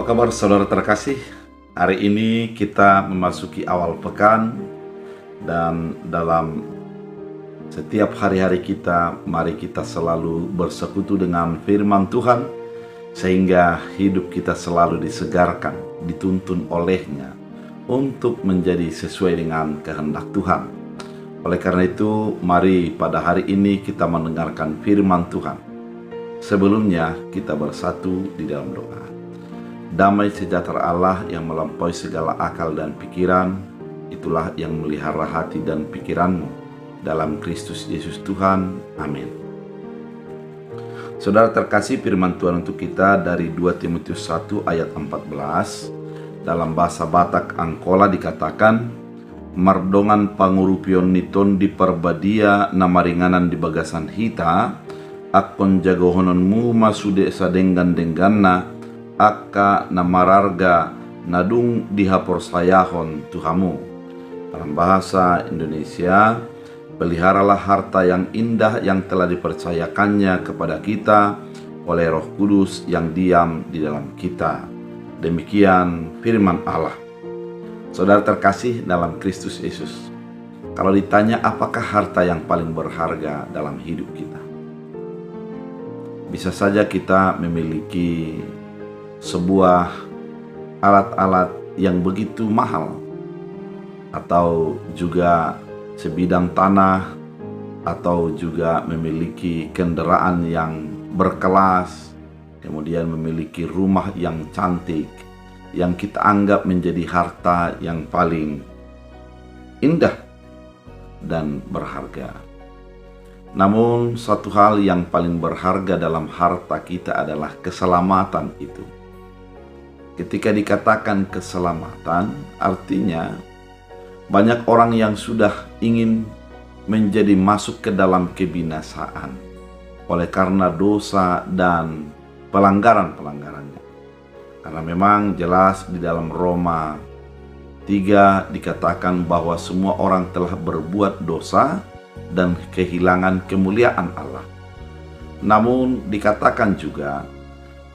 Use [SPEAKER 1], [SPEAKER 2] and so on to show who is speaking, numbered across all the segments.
[SPEAKER 1] kabar saudara terkasih? Hari ini kita memasuki awal pekan dan dalam setiap hari-hari kita, mari kita selalu bersekutu dengan firman Tuhan sehingga hidup kita selalu disegarkan, dituntun olehnya untuk menjadi sesuai dengan kehendak Tuhan. Oleh karena itu, mari pada hari ini kita mendengarkan firman Tuhan. Sebelumnya kita bersatu di dalam doa. Damai sejahtera Allah yang melampaui segala akal dan pikiran, itulah yang melihara hati dan pikiranmu dalam Kristus Yesus Tuhan. Amin. Saudara terkasih, firman Tuhan untuk kita dari 2 Timotius 1 ayat 14. Dalam bahasa Batak Angkola dikatakan, mardongan pangurupion niton di perbadia namaringanan di bagasan hita, akon jagohononmu masude sadenggan-dengganna, akka namararga nadung dihapor sayahon Tuhamu. Dalam bahasa Indonesia, peliharalah harta yang indah yang telah dipercayakannya kepada kita oleh Roh Kudus yang diam di dalam kita. Demikian firman Allah. Saudara terkasih dalam Kristus Yesus, kalau ditanya apakah harta yang paling berharga dalam hidup kita, bisa saja kita memiliki sebuah alat-alat yang begitu mahal, atau juga sebidang tanah, atau juga memiliki kendaraan yang berkelas, kemudian memiliki rumah yang cantik, yang kita anggap menjadi harta yang paling indah dan berharga. Namun satu hal yang paling berharga dalam harta kita adalah keselamatan itu. Ketika dikatakan keselamatan, artinya banyak orang yang sudah ingin menjadi masuk ke dalam kebinasaan oleh karena dosa dan pelanggaran-pelanggarannya. Karena memang jelas di dalam Roma 3 dikatakan bahwa semua orang telah berbuat dosa dan kehilangan kemuliaan Allah. Namun dikatakan juga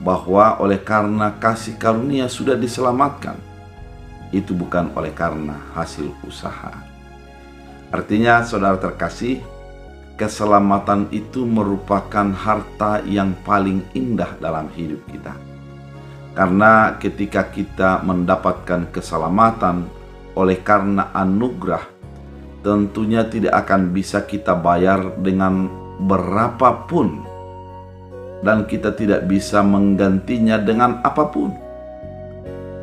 [SPEAKER 1] bahwa oleh karena kasih karunia sudah diselamatkan. Itu bukan oleh karena hasil usaha. Artinya saudara terkasih, keselamatan itu merupakan harta yang paling indah dalam hidup kita. Karena ketika kita mendapatkan keselamatan oleh karena anugerah, tentunya tidak akan bisa kita bayar dengan berapapun, dan kita tidak bisa menggantinya dengan apapun.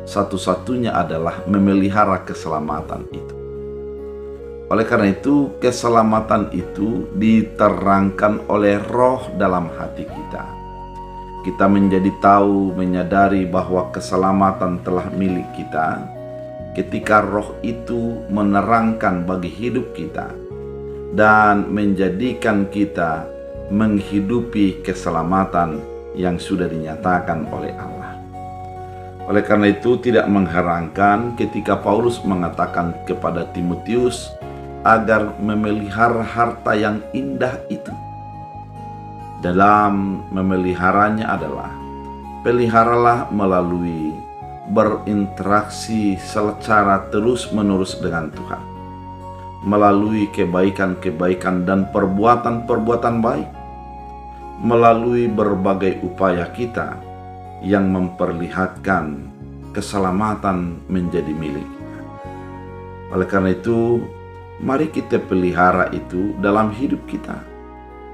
[SPEAKER 1] Satu-satunya adalah memelihara keselamatan itu. Oleh karena itu, keselamatan itu diterangkan oleh Roh dalam hati kita. Kita menjadi tahu, menyadari bahwa keselamatan telah milik kita ketika Roh itu menerangkan bagi hidup kita dan menjadikan kita menghidupi keselamatan yang sudah dinyatakan oleh Allah. Oleh karena itu tidak mengherankan ketika Paulus mengatakan kepada Timotius agar memelihara harta yang indah itu. Dalam memeliharanya adalah peliharalah melalui berinteraksi secara terus-menerus dengan Tuhan, melalui kebaikan-kebaikan dan perbuatan-perbuatan baik, melalui berbagai upaya kita yang memperlihatkan keselamatan menjadi milik kita. Oleh karena itu, mari kita pelihara itu dalam hidup kita,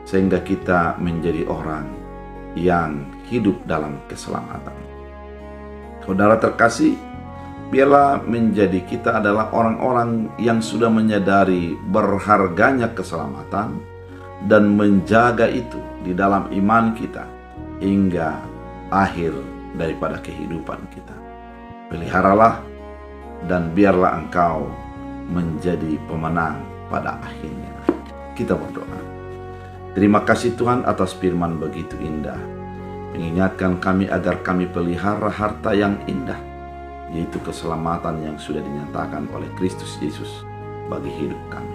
[SPEAKER 1] sehingga kita menjadi orang yang hidup dalam keselamatan. Saudara terkasih, biarlah menjadi kita adalah orang-orang yang sudah menyadari berharganya keselamatan dan menjaga itu di dalam iman kita hingga akhir daripada kehidupan kita. Peliharalah dan biarlah engkau menjadi pemenang pada akhirnya. Kita berdoa. Terima kasih Tuhan atas firman begitu indah, mengingatkan kami agar kami pelihara harta yang indah, yaitu keselamatan yang sudah dinyatakan oleh Kristus Yesus bagi hidup kami.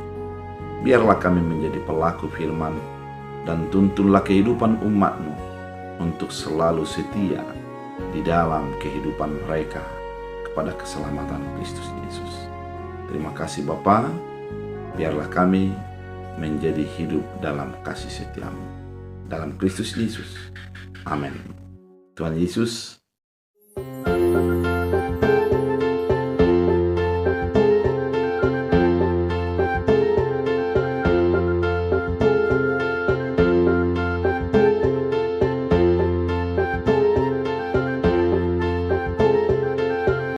[SPEAKER 1] Biarlah kami menjadi pelaku firman dan tuntunlah kehidupan umat-Mu untuk selalu setia di dalam kehidupan mereka kepada keselamatan Kristus Yesus. Terima kasih Bapa, biarlah kami menjadi hidup dalam kasih setiamu. Dalam Kristus Yesus. Amin. Tuhan Yesus